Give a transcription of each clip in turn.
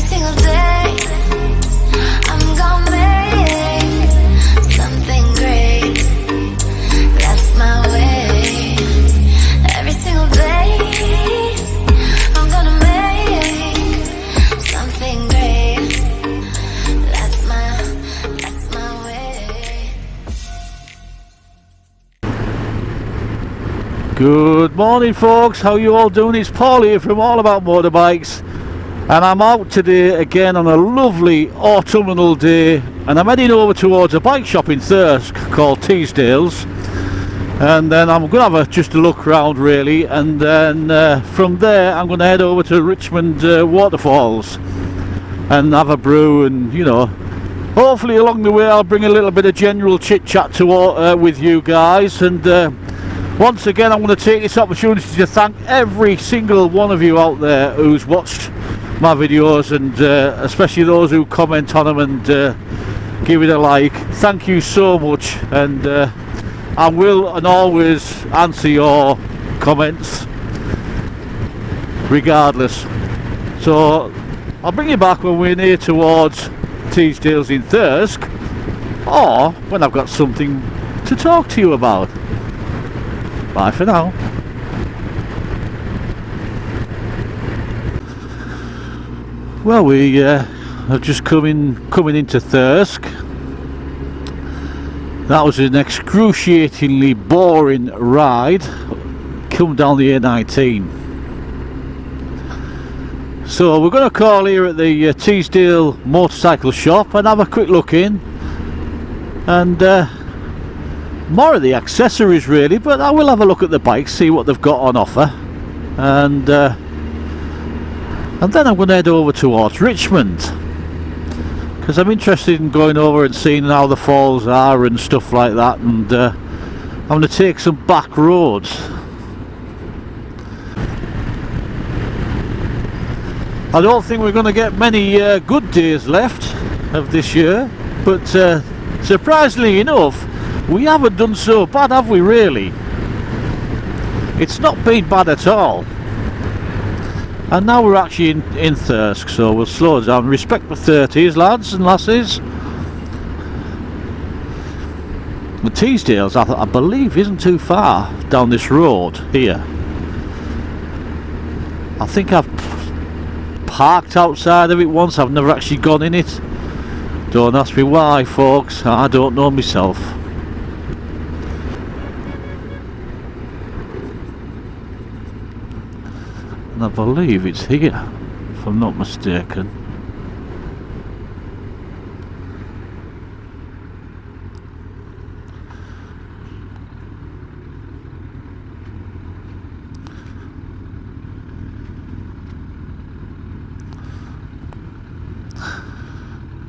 single day I'm gonna make something great. That's my way. Every single day I'm gonna make something great. That's my way. Good morning folks, how you all doing? It's Paul here from All About Motorbikes, and I'm out today again on a lovely autumnal day, and I'm heading over towards a bike shop in Thirsk called Teesdale's, and then I'm going to have just a look around really, and then from there I'm going to head over to Richmond waterfalls and have a brew, and you know, hopefully along the way I'll bring a little bit of general chit chat to with you guys. And once again, I'm going to take this opportunity to thank every single one of you out there who's watched my videos, and especially those who comment on them and give it a like. Thank you so much, and I will and always answer your comments regardless. So I'll bring you back when we're near towards Teesdale's in Thirsk, or when I've got something to talk to you about. Bye for now. Well, we have just coming into Thirsk. That was an excruciatingly boring ride. Come down the A19. So we're going to call here at the Teesdale motorcycle shop and have a quick look in, and more of the accessories really, but I will have a look at the bikes, see what they've got on offer, and then I'm going to head over towards Richmond, because I'm interested in going over and seeing how the falls are and stuff like that, and I'm going to take some back roads. I don't think we're going to get many good days left of this year, but surprisingly enough, we haven't done so bad, have we really? It's not been bad at all. And now we're actually in Thirsk, so we'll slow down. Respect the 30s, lads and lasses. The Teesdale's, I believe, isn't too far down this road here. I think I've parked outside of it once, I've never actually gone in it. Don't ask me why, folks, I don't know myself. And I believe it's here, if I'm not mistaken.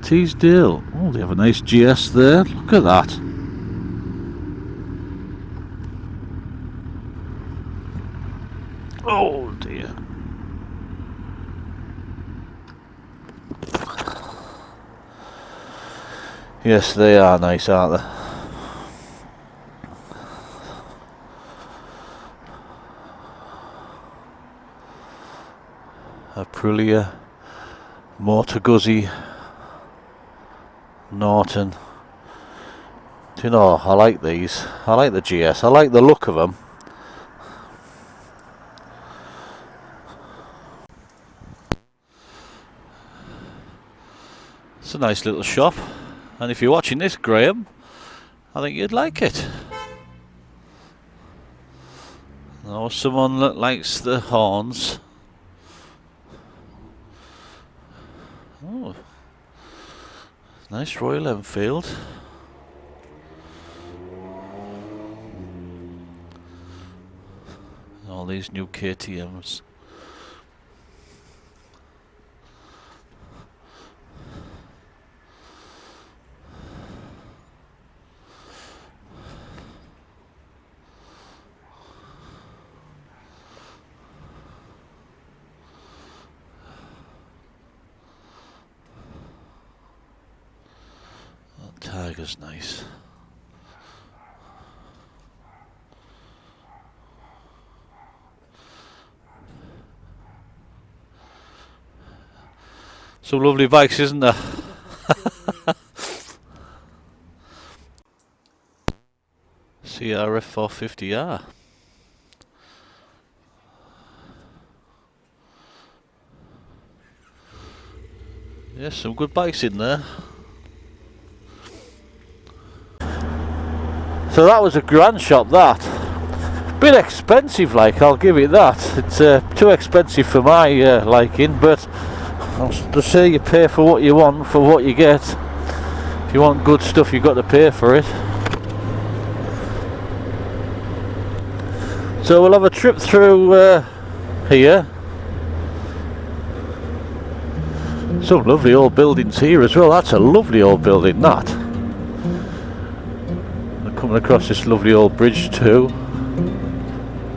Teesdale. Oh, they have a nice GS there. Look at that. Oh dear. Yes, they are nice, aren't they? Aprilia, Motor Guzzi, Norton. Do you know, I like these. I like the GS. I like the look of them. It's a nice little shop, and if you're watching this, Graham, I think you'd like it. I know someone that likes the horns. Oh, nice Royal Enfield. All these new KTMs. Tiger's nice. Some lovely bikes, isn't there? CRF 450R. Yes, some good bikes in there. So that was a grand shop, that. Bit expensive, like, I'll give it that. It's too expensive for my liking, but to say you pay for what you want, for what you get. If you want good stuff, you've got to pay for it. So we'll have a trip through here. Some lovely old buildings here as well. That's a lovely old building, that. We're coming across this lovely old bridge too.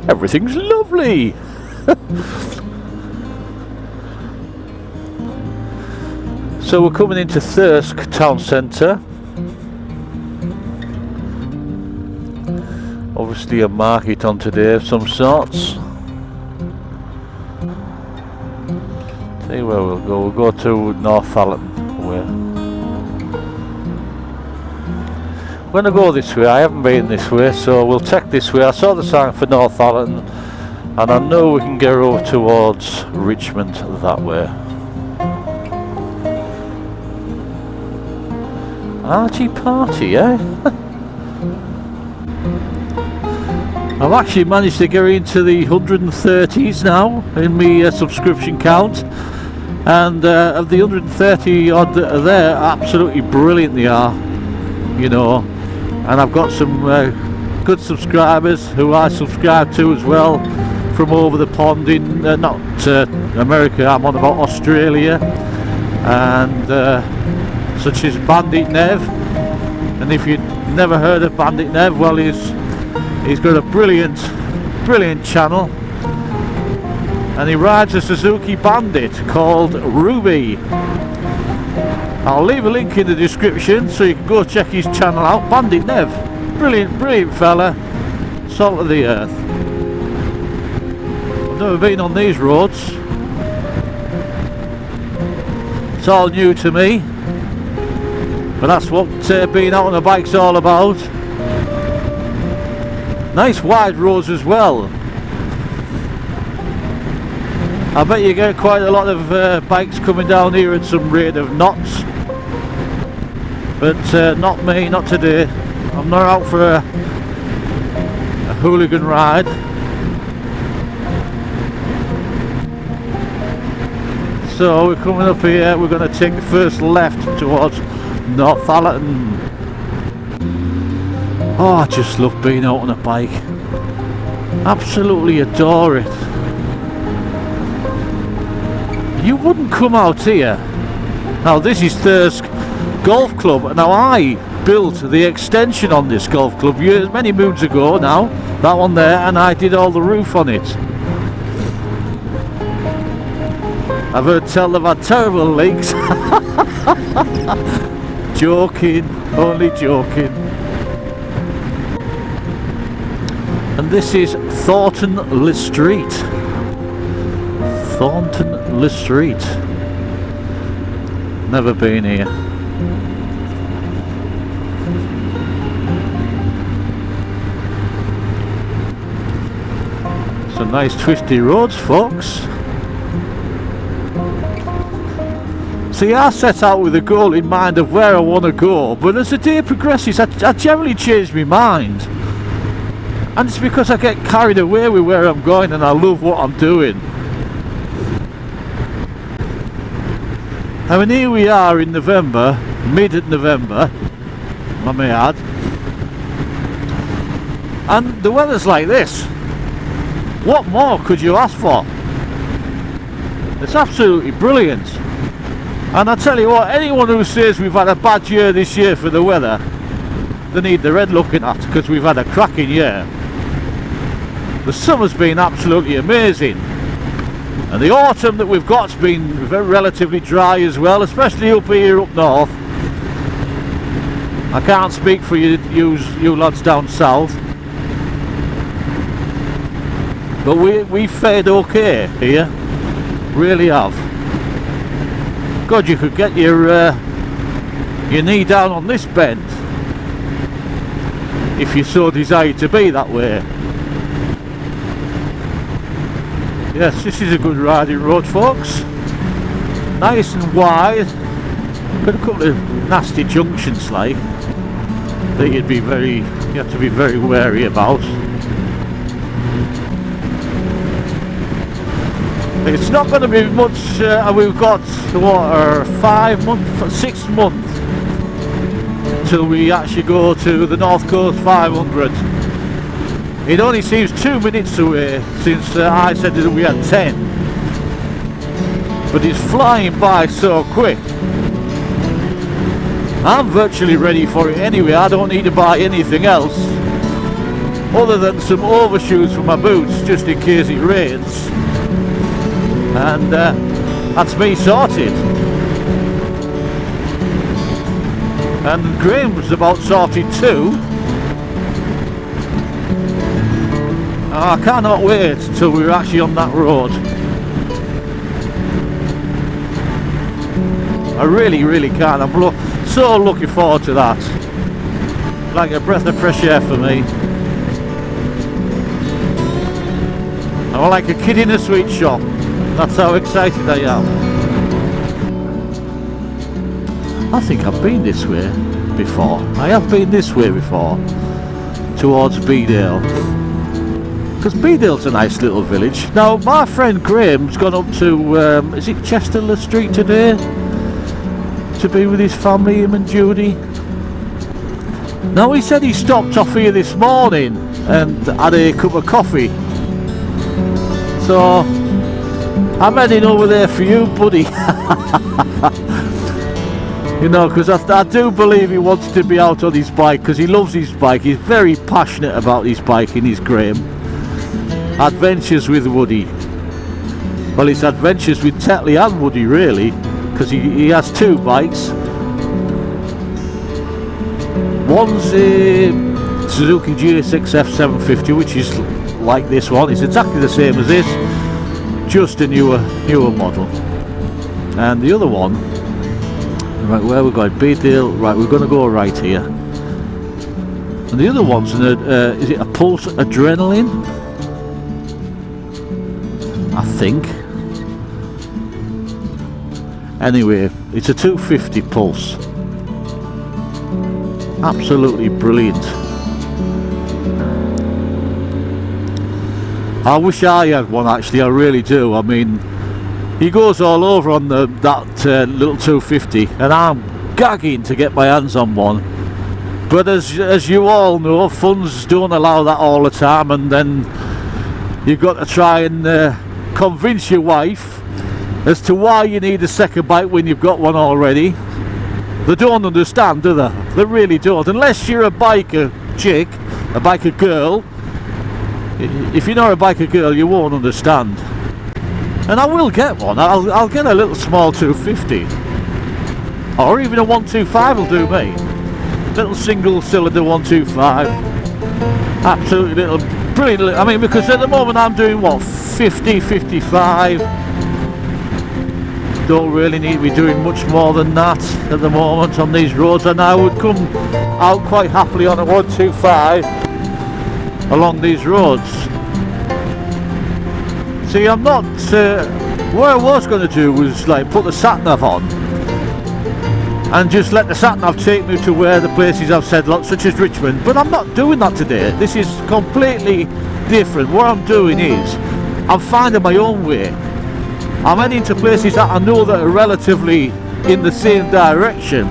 Everything's lovely. So we're coming into Thirsk town centre. Obviously a market on today of some sorts. Tell you where we'll go. We'll go to Northallerton. We're going to go this way. I haven't been this way, so we'll take this way. I saw the sign for Northallerton, and I know we can get over towards Richmond that way. Archie party, eh? I've actually managed to get into the 130s now in my subscription count, and of the 130 odd that are there, absolutely brilliant they are, you know. And I've got some good subscribers who I subscribe to as well from over the pond in not America, I'm on about Australia, and such as Bandit Nev. And if you've never heard of Bandit Nev, well, he's got a brilliant channel, and he rides a Suzuki Bandit called Ruby. I'll leave a link in the description so you can go check his channel out. Bandit Nev, brilliant fella, salt of the earth. I've never been on these roads, it's all new to me, but that's what being out on a bike's all about. Nice wide roads as well. I bet you get quite a lot of bikes coming down here at some rate of knots, but not me, not today. I'm not out for a hooligan ride. So we're coming up here, we're going to take the first left towards Northallerton. Oh, I just love being out on a bike. Absolutely adore it. You wouldn't come out here. Now this is Thirsk Golf Club. Now I built the extension on this golf club many moons ago now. That one there, and I did all the roof on it. I've heard tell they've had terrible leaks. Joking, only joking. And this is Thornton Street. Thornton Street. Never been here. Some nice twisty roads, folks. See, I set out with a goal in mind of where I want to go, but as the day progresses, I generally change my mind. And it's because I get carried away with where I'm going and I love what I'm doing. I mean, here we are in November, mid-November, I may add, and the weather's like this. What more could you ask for? It's absolutely brilliant. And I tell you what, anyone who says we've had a bad year this year for the weather, they need their head looking at, because we've had a cracking year. The summer's been absolutely amazing. And the autumn that we've got's been very relatively dry as well, especially up here up north. I can't speak for you lads down south, but we fared okay here, really have. God, you could get your knee down on this bend if you so desired to be that way. Yes, this is a good riding road, folks. Nice and wide. Got a couple of nasty junctions like that you have to be very wary about. It's not going to be much. We've got what, 6 months till we actually go to the North Coast 500. It only seems 2 minutes away since I said that we had 10, but it's flying by so quick. I'm virtually ready for it anyway. I don't need to buy anything else other than some overshoes for my boots just in case it rains, and that's me sorted. And Graham's about sorted too. I cannot wait till we're actually on that road. I really can. I'm so looking forward to that. Like a breath of fresh air for me. I'm like a kid in a sweet shop. That's how excited I am. I think I've been this way before. I have been this way before. Towards Beedale. Because Beedale's a nice little village. Now, my friend Graham's gone up to, is it Chesterle Street today? To be with his family, him and Judy. Now, he said he stopped off here this morning and had a cup of coffee. So, I'm heading over there for you, buddy. You know, because I do believe he wants to be out on his bike, because he loves his bike. He's very passionate about his biking, he's Graham. Adventures with Woody. Well, it's adventures with Tetley and Woody, really, because he has 2 bikes. One's a Suzuki GSX F750, which is like this one. It's exactly the same as this, just a newer model. And the other one, right, where we're going, Beedale, right, we're going to go right here. And the other one's is it a Pulse Adrenaline? I think. Anyway, it's a 250 Pulse. Absolutely brilliant. I wish I had one, actually. I really do. I mean, he goes all over on that little 250, and I'm gagging to get my hands on one. But as you all know, funds don't allow that all the time, and then you've got to try and convince your wife as to why you need a second bike when you've got one already. They don't understand, do they? They really don't. Unless you're a biker chick, a biker girl. If you're not a biker girl, you won't understand. And I will get one. I'll get a little small 250, or even a 125 will do me. Little single cylinder 125. Absolutely little, brilliant. I mean, because at the moment I'm doing what, 50, 55. Don't really need to be doing much more than that at the moment on these roads, and I would come out quite happily on a 125 along these roads. See, I'm not, what I was going to do was like put the sat-nav on and just let the sat-nav take me to where the places I've said, such as Richmond, but I'm not doing that today. This is completely different. What I'm doing is I'm finding my own way. I'm heading to places that I know that are relatively in the same direction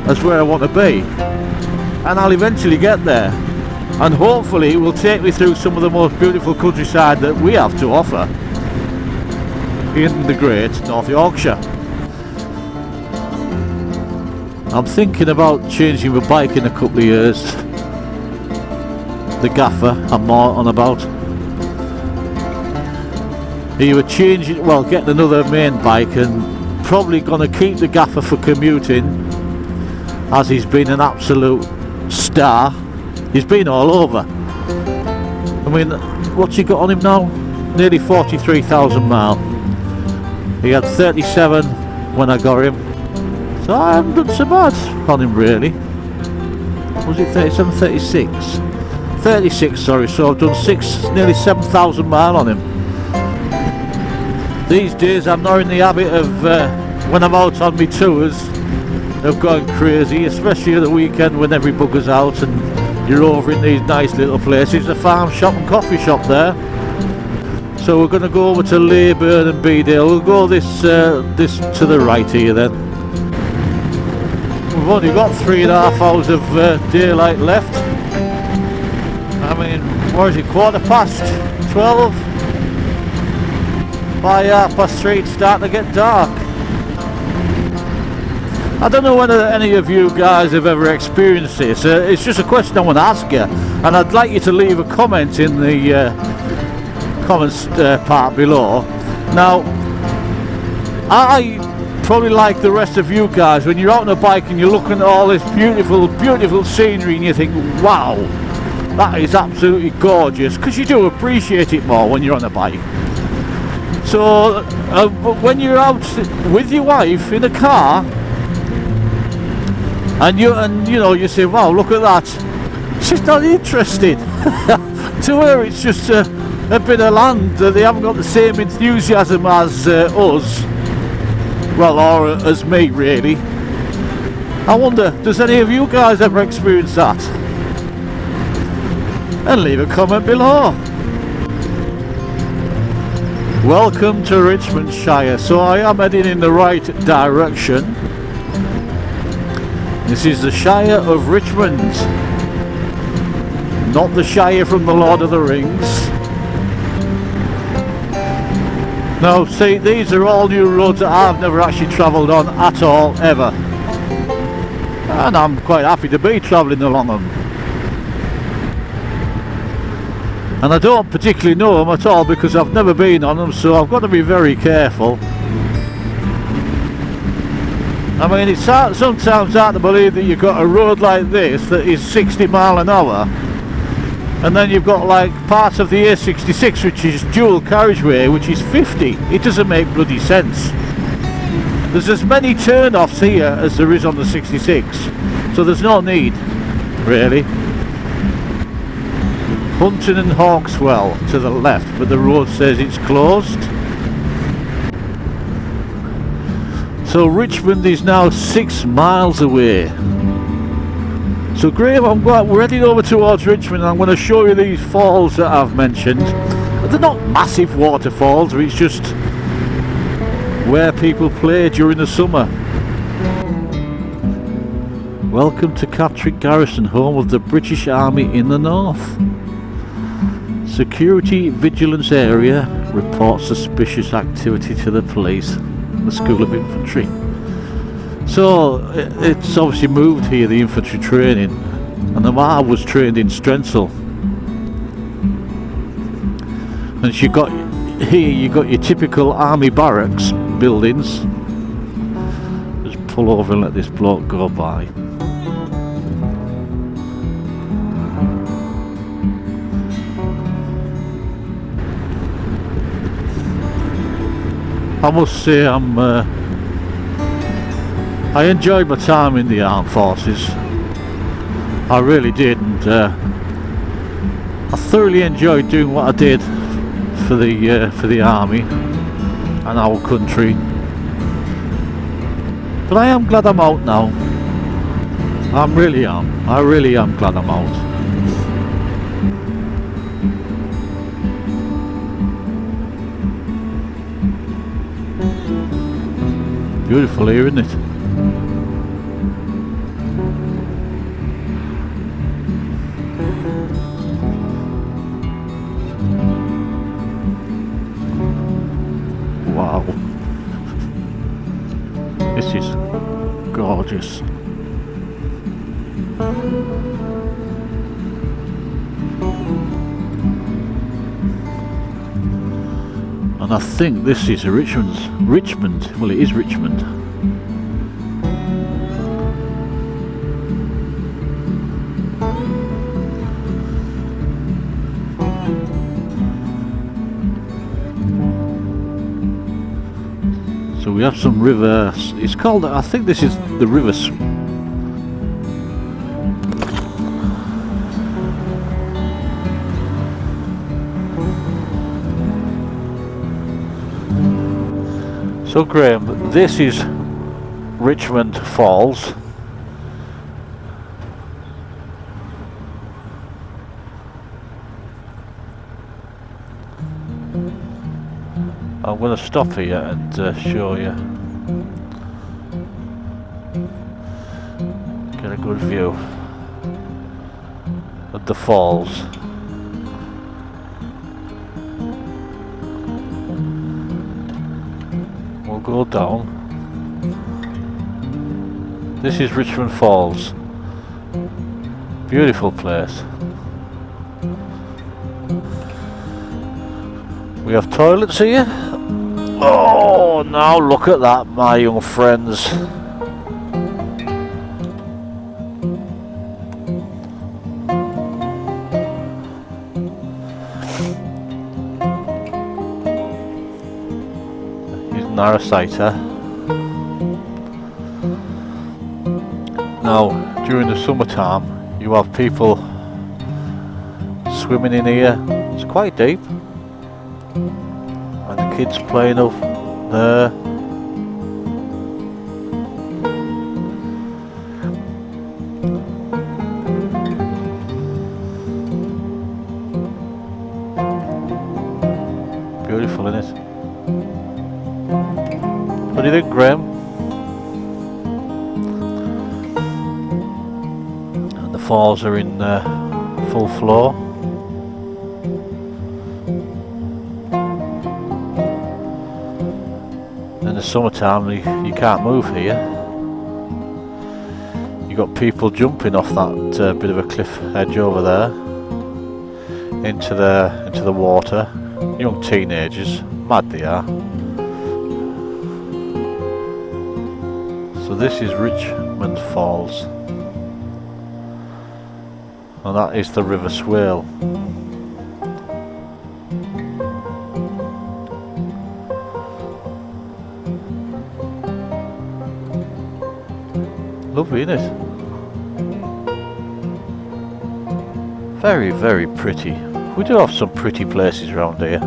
as where I want to be, and I'll eventually get there, and hopefully it will take me through some of the most beautiful countryside that we have to offer in the great North Yorkshire. I'm thinking about changing my bike in a couple of years. The gaffer I'm more on about. Either changing, well, getting another main bike, and probably going to keep the gaffer for commuting, as he's been an absolute star. He's been all over. I mean, what's he got on him now? Nearly 43,000 miles. He had 37 when I got him. So I haven't done so bad on him really. Was it 37, 36? 36, sorry, so I've done nearly 7,000 miles on him. These days I'm not in the habit of, when I'm out on my tours, of going crazy, especially at the weekend when every bugger's out and you're over in these nice little places. A farm shop and coffee shop there. So we're going to go over to Leyburn and Beedale. We'll go this to the right here then. We've only got 3.5 hours of daylight left. I mean, what is it, 12:15? By 3:30 it's starting to get dark. I don't know whether any of you guys have ever experienced this. It's just a question I want to ask you, and I'd like you to leave a comment in the comments part below. Now, I probably like the rest of you guys, when you're out on a bike and you're looking at all this beautiful, beautiful scenery and you think, wow, that is absolutely gorgeous, because you do appreciate it more when you're on a bike. So, but when you're out with your wife in a car, and you say, wow, look at that, she's not interested. To her it's just a bit of land that they haven't got the same enthusiasm as us, well, or as me really. I wonder, does any of you guys ever experience that? And leave a comment below. Welcome to Richmond Shire. So I am heading in the right direction. This is the Shire of Richmond, not the Shire from the Lord of the Rings. Now see, these are all new roads that I've never actually travelled on at all, ever. And I'm quite happy to be travelling along them. And I don't particularly know them at all because I've never been on them, so I've got to be very careful. I mean, it's sometimes hard to believe that you've got a road like this that is 60 miles an hour, and then you've got like parts of the A66 which is dual carriageway which is 50. It doesn't make bloody sense. There's as many turn-offs here as there is on the 66, so there's no need really. Hunton and Hawkswell to the left, but the road says it's closed. So Richmond is now 6 miles away. So Graham, we're heading over towards Richmond, and I'm going to show you these falls that I've mentioned. They're not massive waterfalls, but it's just where people play during the summer. Welcome to Catterick Garrison, home of the British Army in the north. Security Vigilance Area reports suspicious activity to the police. The School of Infantry. So it's obviously moved here, the infantry training, and I was trained in Strensall. And you got here, you got your typical army barracks buildings. Just pull over and let this bloke go by. I must say I enjoyed my time in the armed forces. I really did, and I thoroughly enjoyed doing what I did for the army and our country. But I am glad I'm out now. I really am glad I'm out. Beautiful here, isn't it? Wow. This is gorgeous. And I think this is Richmond. Well, it is Richmond. So So we have some river, it's called, I think this is the river. So Graham, this is Richmond Falls. I'm going to stop here and show you. Get a good view of the falls. We'll go down. This is Richmond Falls. Beautiful place. We have toilets here. Oh, now look at that, my young friends. Using our sighter. Now, during the summertime, you have people swimming in here. It's quite deep. And the kids playing up there. Beautiful, isn't it? What do you think, Graham? And the falls are in full flow. In the summertime you can't move here. You got people jumping off that bit of a cliff edge over there into the water. Young teenagers, mad they are. So this is Richmond Falls, and that is the River Swale. Lovely, isn't it? Very, very pretty. We do have some pretty places around here.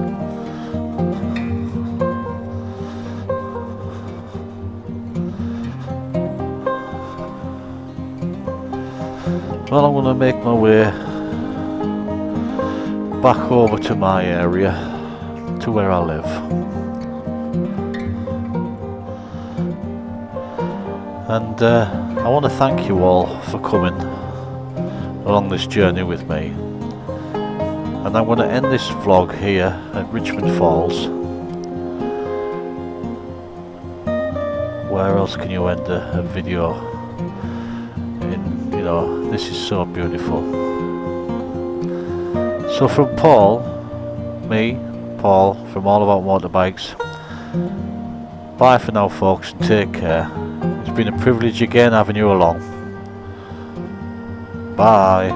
Well, I'm going to make my way back over to my area, to where I live. And I want to thank you all for coming along this journey with me. And I'm going to end this vlog here at Richmond Falls. Where else can you end a video? You know, this is so beautiful. So from Paul, from All About Motorbikes, bye for now, folks, and take care. It's been a privilege again having you along. Bye.